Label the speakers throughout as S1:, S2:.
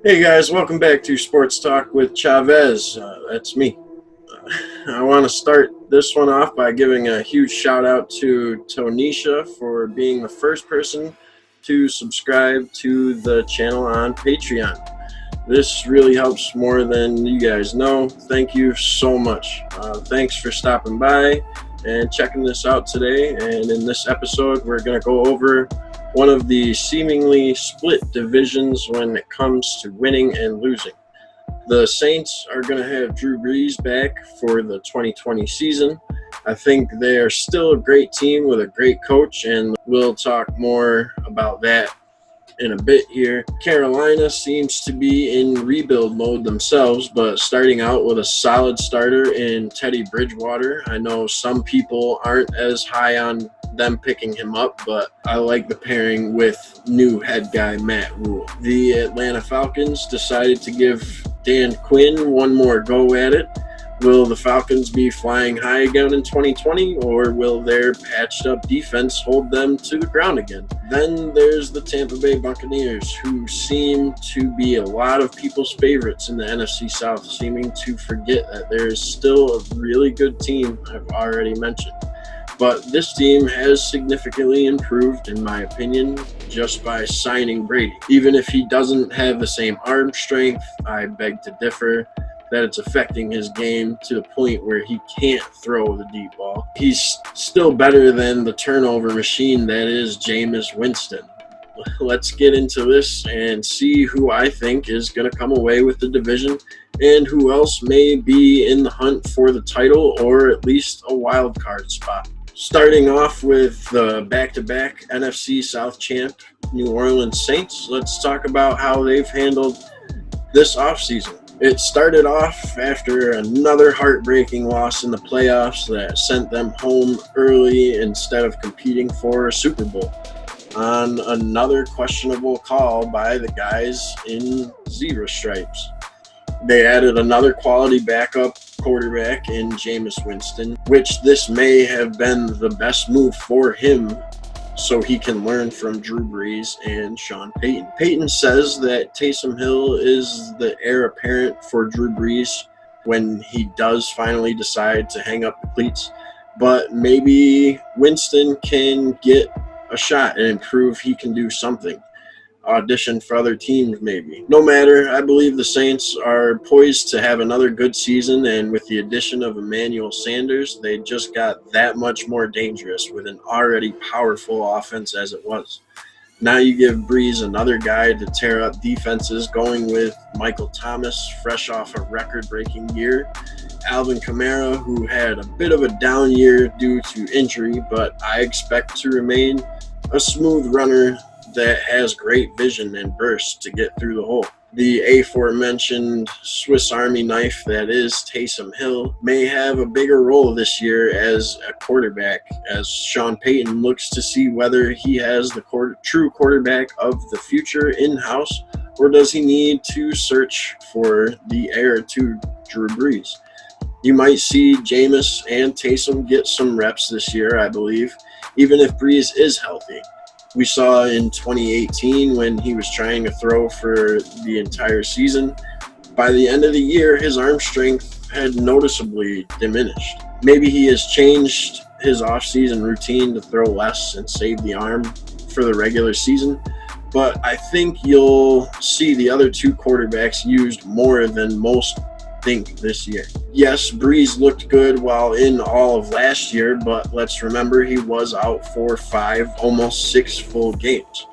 S1: Hey guys, welcome back to Sports Talk with Chavez. That's me. I want to start this one off by giving a huge shout out to Tonisha for being the first person to subscribe to the channel on Patreon. This really helps more than you guys know. Thank you so much. Thanks for stopping by and checking this out today. And in this episode, we're going to go over one of the seemingly split divisions when it comes to winning and losing. The Saints are going to have Drew Brees back for the 2020 season. I think they are still a great team with a great coach, and we'll talk more about that in a bit here. Carolina seems to be in rebuild mode themselves, but starting out with a solid starter in Teddy Bridgewater. I know some people aren't as high on them picking him up, but I like the pairing with new head guy Matt Rule. The Atlanta Falcons decided to give Dan Quinn one more go at it. Will the Falcons be flying high again in 2020, or will their patched up defense hold them to the ground again? Then there's the Tampa Bay Buccaneers, who seem to be a lot of people's favorites in the NFC South, seeming to forget that there is still a really good team I've already mentioned. But this team has significantly improved, in my opinion, just by signing Brady. Even if he doesn't have the same arm strength, I beg to differ that it's affecting his game to the point where he can't throw the deep ball. He's still better than the turnover machine that is Jameis Winston. Let's get into this and see who I think is going to come away with the division and who else may be in the hunt for the title or at least a wild card spot. Starting off with the back-to-back NFC South champ, New Orleans Saints, let's talk about how they've handled this offseason. It started off after another heartbreaking loss in the playoffs that sent them home early instead of competing for a Super Bowl on another questionable call by the guys in zebra stripes. They added another quality backup quarterback in Jameis Winston, which this may have been the best move for him so he can learn from Drew Brees and Sean Payton. Payton says that Taysom Hill is the heir apparent for Drew Brees when he does finally decide to hang up the cleats, but maybe Winston can get a shot and prove he can do something. Audition for other teams, maybe. No matter, I believe the Saints are poised to have another good season, and with the addition of Emmanuel Sanders, they just got that much more dangerous with an already powerful offense as it was. Now you give Brees another guy to tear up defenses, going with Michael Thomas, fresh off a record-breaking year, Alvin Kamara, who had a bit of a down year due to injury, but I expect to remain a smooth runner that has great vision and burst to get through the hole. The aforementioned Swiss Army knife that is Taysom Hill may have a bigger role this year as a quarterback, as Sean Payton looks to see whether he has the true quarterback of the future in-house, or does he need to search for the heir to Drew Brees. You might see Jameis and Taysom get some reps this year, I believe, even if Brees is healthy. We saw in 2018 when he was trying to throw for the entire season. By the end of the year, his arm strength had noticeably diminished. Maybe he has changed his offseason routine to throw less and save the arm for the regular season, but I think you'll see the other two quarterbacks used more than most think this year. Yes, Brees looked good while in all of last year, but let's remember he was out for 5, almost 6 full games.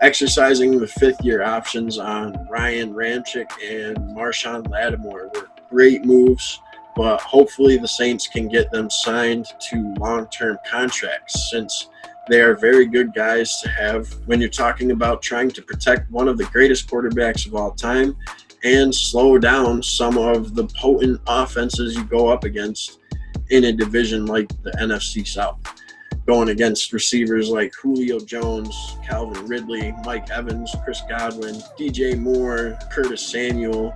S1: Exercising the fifth-year options on Ryan Ramczyk and Marshawn Lattimore were great moves, but hopefully the Saints can get them signed to long-term contracts, since they are very good guys to have when you're talking about trying to protect one of the greatest quarterbacks of all time and slow down some of the potent offenses you go up against in a division like the NFC South. Going against receivers like Julio Jones, Calvin Ridley, Mike Evans, Chris Godwin, DJ Moore, Curtis Samuel.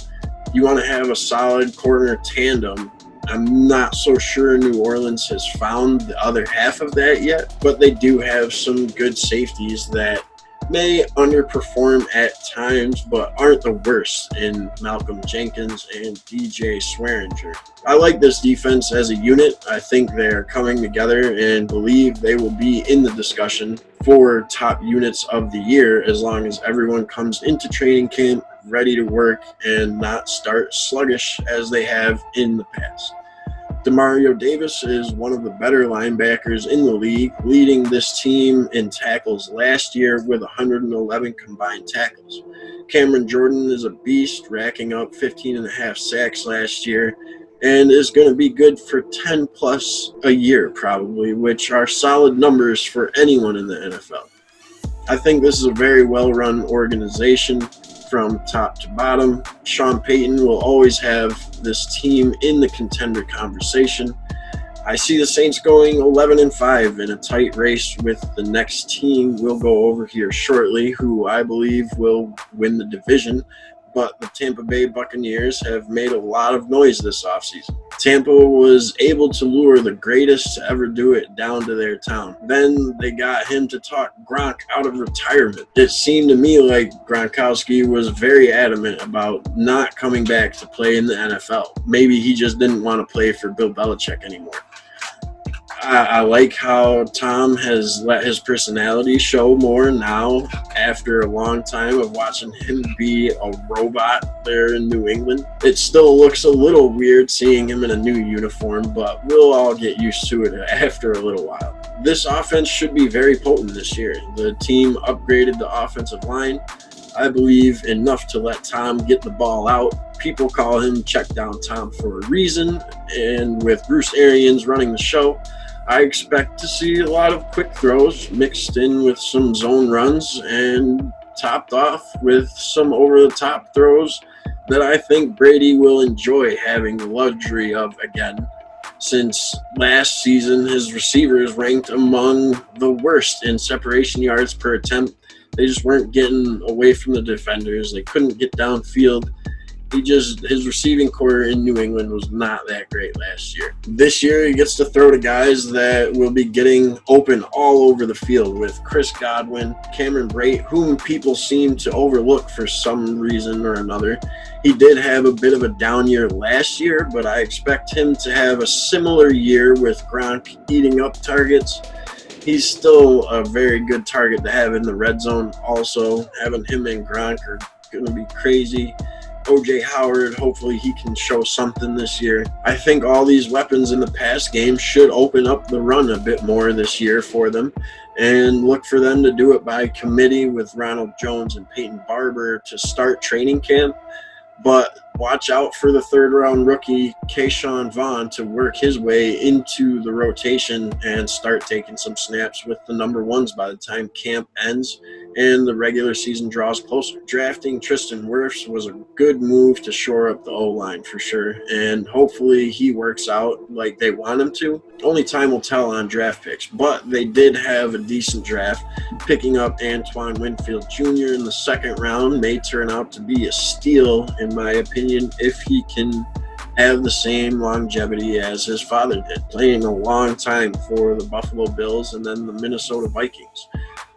S1: You want to have a solid corner tandem. I'm not so sure New Orleans has found the other half of that yet, but they do have some good safeties that may underperform at times, but aren't the worst in Malcolm Jenkins and DJ Swearinger. I like this defense as a unit. I think they're coming together and believe they will be in the discussion for top units of the year as long as everyone comes into training camp ready to work and not start sluggish as they have in the past. Demario Davis is one of the better linebackers in the league, leading this team in tackles last year with 111 combined tackles. Cameron Jordan is a beast, racking up 15 and a half sacks last year, and is going to be good for 10 plus a year probably, which are solid numbers for anyone in the NFL. I think this is a very well-run organization from top to bottom. Sean Payton will always have this team in the contender conversation. I see the Saints going 11-5 in a tight race with the next team we'll go over here shortly, who I believe will win the division. But the Tampa Bay Buccaneers have made a lot of noise this offseason. Tampa was able to lure the greatest to ever do it down to their town. Then they got him to talk Gronk out of retirement. It seemed to me like Gronkowski was very adamant about not coming back to play in the NFL. Maybe he just didn't want to play for Bill Belichick anymore. I like how Tom has let his personality show more now after a long time of watching him be a robot there in New England. It still looks a little weird seeing him in a new uniform, but we'll all get used to it after a little while. This offense should be very potent this year. The team upgraded the offensive line, I believe, enough to let Tom get the ball out. People call him check down Tom for a reason, and with Bruce Arians running the show, I expect to see a lot of quick throws mixed in with some zone runs and topped off with some over-the-top throws that I think Brady will enjoy having the luxury of again. Since last season, his receivers ranked among the worst in separation yards per attempt. They just weren't getting away from the defenders. They couldn't get downfield. His receiving core in New England was not that great last year. This year, he gets to throw to guys that will be getting open all over the field with Chris Godwin, Cameron Brate, whom people seem to overlook for some reason or another. He did have a bit of a down year last year, but I expect him to have a similar year with Gronk eating up targets. He's still a very good target to have in the red zone. Also, having him and Gronk are going to be crazy. O.J. Howard, hopefully he can show something this year. I think all these weapons in the pass game should open up the run a bit more this year for them, and look for them to do it by committee with Ronald Jones and Peyton Barber to start training camp. But watch out for the third-round rookie Keyshawn Vaughn to work his way into the rotation and start taking some snaps with the number ones by the time camp ends and the regular season draws closer. Drafting Tristan Wirfs was a good move to shore up the O-line for sure, and hopefully he works out like they want him to. Only time will tell on draft picks, but they did have a decent draft. Picking up Antoine Winfield Jr. in the second round may turn out to be a steal, in my opinion, if he can have the same longevity as his father did, playing a long time for the Buffalo Bills and then the Minnesota Vikings.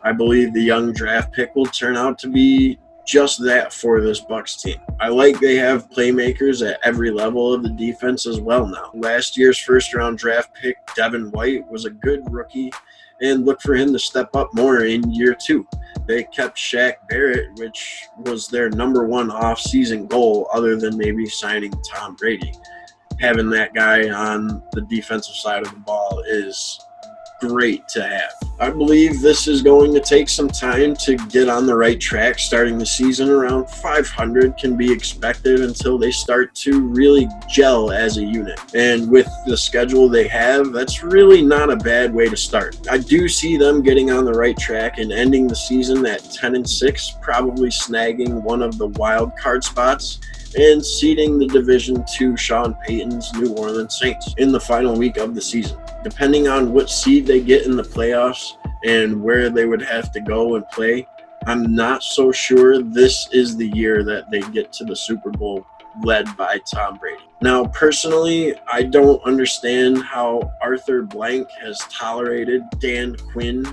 S1: I believe the young draft pick will turn out to be just that for this Bucs team. I like they have playmakers at every level of the defense as well now. Last year's first-round draft pick, Devin White, was a good rookie, and look for him to step up more in year two. They kept Shaq Barrett, which was their number one off-season goal other than maybe signing Tom Brady. Having that guy on the defensive side of the ball is great to have. I believe this is going to take some time to get on the right track. Starting the season around 500 can be expected until they start to really gel as a unit. And with the schedule they have, that's really not a bad way to start. I do see them getting on the right track and ending the season at 10-6, probably snagging one of the wild card spots and ceding the division to Sean Payton's New Orleans Saints in the final week of the season. Depending on what seed they get in the playoffs and where they would have to go and play, I'm not so sure this is the year that they get to the Super Bowl led by Tom Brady. Now, personally, I don't understand how Arthur Blank has tolerated Dan Quinn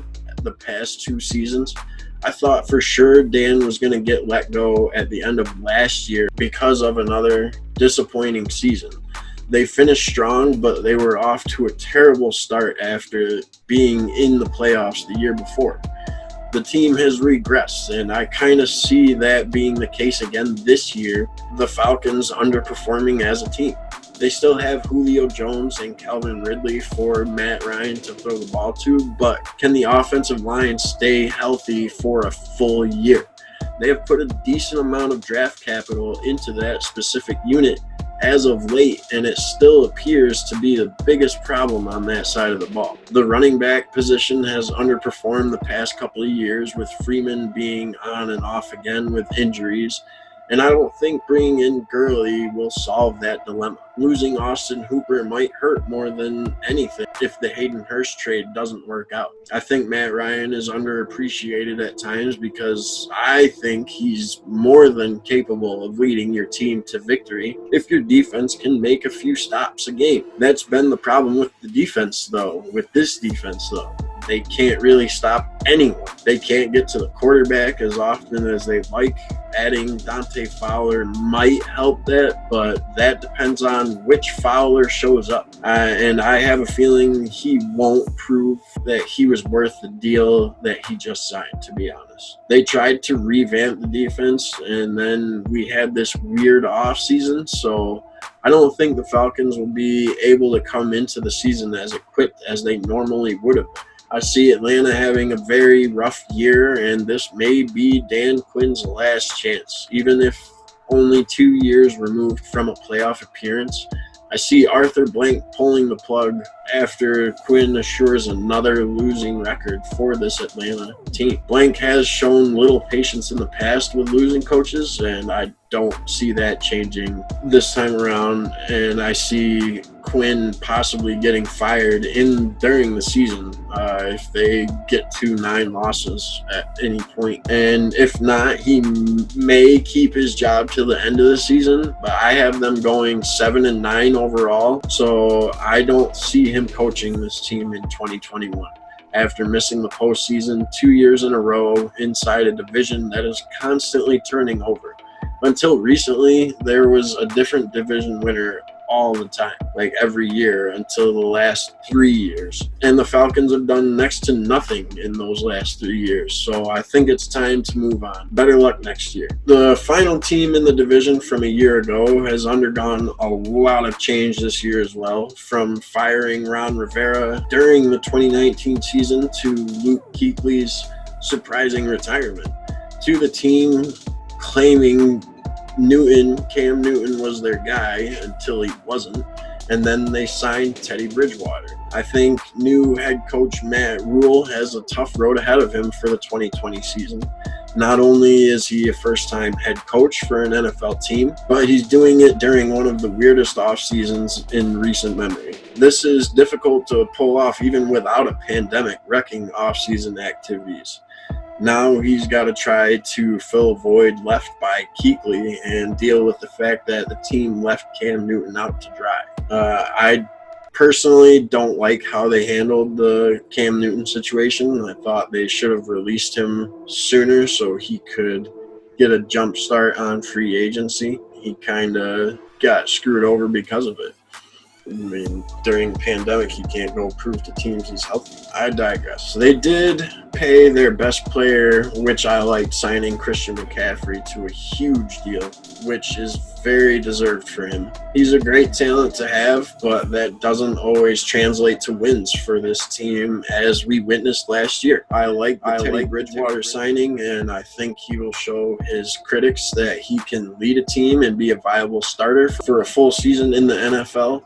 S1: the past 2 seasons. I thought for sure Dan was going to get let go at the end of last year because of another disappointing season. They finished strong, but they were off to a terrible start after being in the playoffs the year before. The team has regressed, and I kind of see that being the case again this year. The Falcons underperforming as a team. They still have Julio Jones and Calvin Ridley for Matt Ryan to throw the ball to, but can the offensive line stay healthy for a full year? They have put a decent amount of draft capital into that specific unit as of late, and it still appears to be the biggest problem on that side of the ball. The running back position has underperformed the past couple of years, with Freeman being on and off again with injuries. And I don't think bringing in Gurley will solve that dilemma. Losing Austin Hooper might hurt more than anything if the Hayden Hurst trade doesn't work out. I think Matt Ryan is underappreciated at times because I think he's more than capable of leading your team to victory if your defense can make a few stops a game. That's been the problem with the defense, though. With this defense, though. They can't really stop anyone. They can't get to the quarterback as often as they'd like. Adding Dante Fowler might help that, but that depends on which Fowler shows up. And I have a feeling he won't prove that he was worth the deal that he just signed, to be honest. They tried to revamp the defense, and then we had this weird offseason, so I don't think the Falcons will be able to come into the season as equipped as they normally would have. I see Atlanta having a very rough year, and this may be Dan Quinn's last chance, even if only 2 years removed from a playoff appearance. I see Arthur Blank pulling the plug after Quinn assures another losing record for this Atlanta team. Blank has shown little patience in the past with losing coaches, and I don't see that changing this time around. And I see Quinn possibly getting fired during the season if they get to 9 losses at any point. And if not, he may keep his job till the end of the season, but I have them going 7-9 overall, so I don't see him coaching this team in 2021 after missing the postseason 2 years in a row inside a division that is constantly turning over. Until recently, there was a different division winner all the time, like every year until the last 3 years. And the Falcons have done next to nothing in those last 3 years. So I think it's time to move on. Better luck next year. The final team in the division from a year ago has undergone a lot of change this year as well, from firing Ron Rivera during the 2019 season to Luke Kuechly's surprising retirement, to the team claiming Cam Newton was their guy until he wasn't, and then they signed Teddy Bridgewater. I think new head coach Matt Rule has a tough road ahead of him for the 2020 season. Not only is he a first-time head coach for an NFL team, but he's doing it during one of the weirdest off seasons in recent memory. This is difficult to pull off even without a pandemic wrecking off-season activities. Now he's got to try to fill a void left by Kuechly and deal with the fact that the team left Cam Newton out to dry. I personally don't like how they handled the Cam Newton situation. I thought they should have released him sooner so he could get a jump start on free agency. He kind of got screwed over because of it. I mean, during the pandemic, he can't go prove to teams he's healthy. I digress. So they did pay their best player, which I liked, signing Christian McCaffrey to a huge deal, which is very deserved for him. He's a great talent to have, but that doesn't always translate to wins for this team, as we witnessed last year. I like Teddy Bridgewater signing, and I think he will show his critics that he can lead a team and be a viable starter for a full season in the NFL.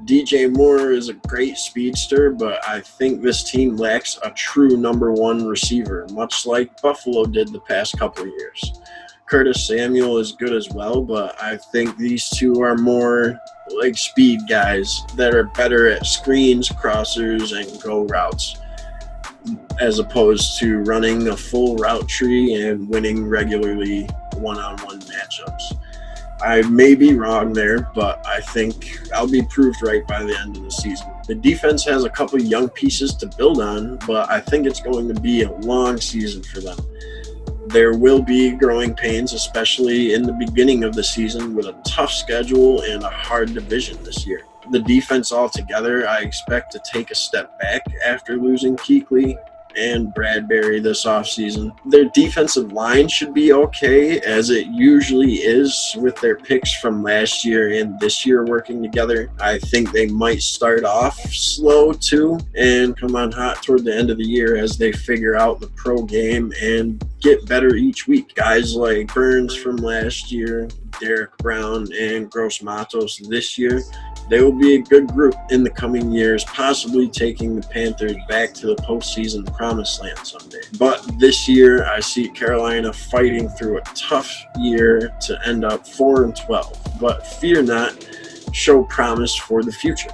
S1: DJ Moore is a great speedster, but I think this team lacks a true number one receiver, much like Buffalo did the past couple of years. Curtis Samuel is good as well, but I think these two are more like speed guys that are better at screens, crossers, and go routes, as opposed to running a full route tree and winning regularly one-on-one matchups. I may be wrong there, but I think I'll be proved right by the end of the season. The defense has a couple young pieces to build on, but I think it's going to be a long season for them. There will be growing pains, especially in the beginning of the season with a tough schedule and a hard division this year. The defense altogether, I expect to take a step back after losing Kuechly and Bradbury this offseason. Their defensive line should be okay, as it usually is with their picks from last year and this year working together. I think they might start off slow too and come on hot toward the end of the year as they figure out the pro game and get better each week. Guys like Burns from last year, Derek Brown, and Gross Matos this year, they will be a good group in the coming years, possibly taking the Panthers back to the postseason promised land someday. But this year, I see Carolina fighting through a tough year to end up 4-12. But fear not, show promise for the future.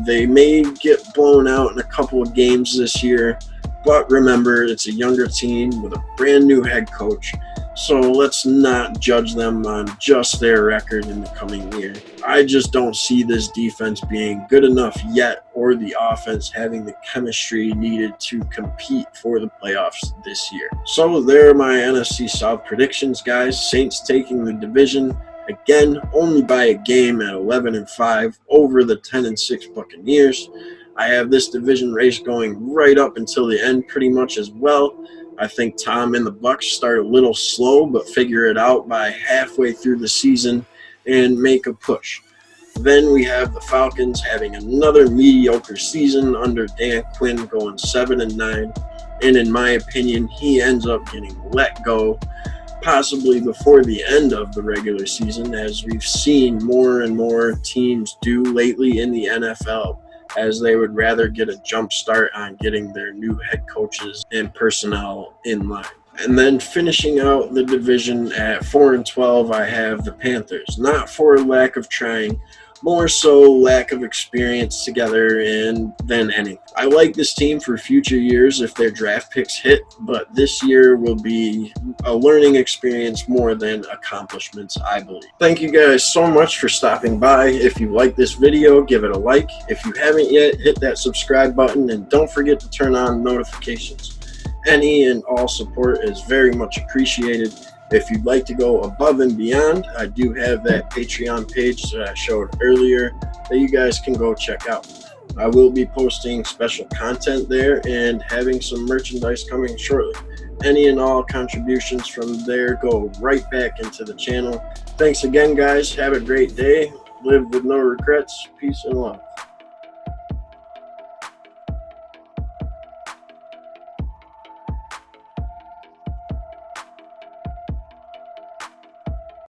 S1: They may get blown out in a couple of games this year, but remember, it's a younger team with a brand new head coach. So let's not judge them on just their record in the coming year. I just don't see this defense being good enough yet, or the offense having the chemistry needed to compete for the playoffs this year. So there are my NFC South predictions, guys. Saints taking the division, again, only by a game at 11-5 over the 10-6 Buccaneers. I have this division race going right up until the end pretty much as well. I think Tom and the Bucs start a little slow, but figure it out by halfway through the season and make a push. Then we have the Falcons having another mediocre season under Dan Quinn, going 7-9. And in my opinion, he ends up getting let go, possibly before the end of the regular season, as we've seen more and more teams do lately in the NFL, as they would rather get a jump start on getting their new head coaches and personnel in line. And then finishing out the division at 4-12, I have the Panthers. Not for lack of trying, more so lack of experience together than any. I like this team for future years if their draft picks hit, but this year will be a learning experience more than accomplishments, I believe. Thank you guys so much for stopping by. If you like this video, give it a like. If you haven't yet, hit that subscribe button, and don't forget to turn on notifications. Any and all support is very much appreciated. If you'd like to go above and beyond, I do have that Patreon page that I showed earlier that you guys can go check out. I will be posting special content there and having some merchandise coming shortly. Any and all contributions from there go right back into the channel. Thanks again, guys. Have a great day. Live with no regrets. Peace and love.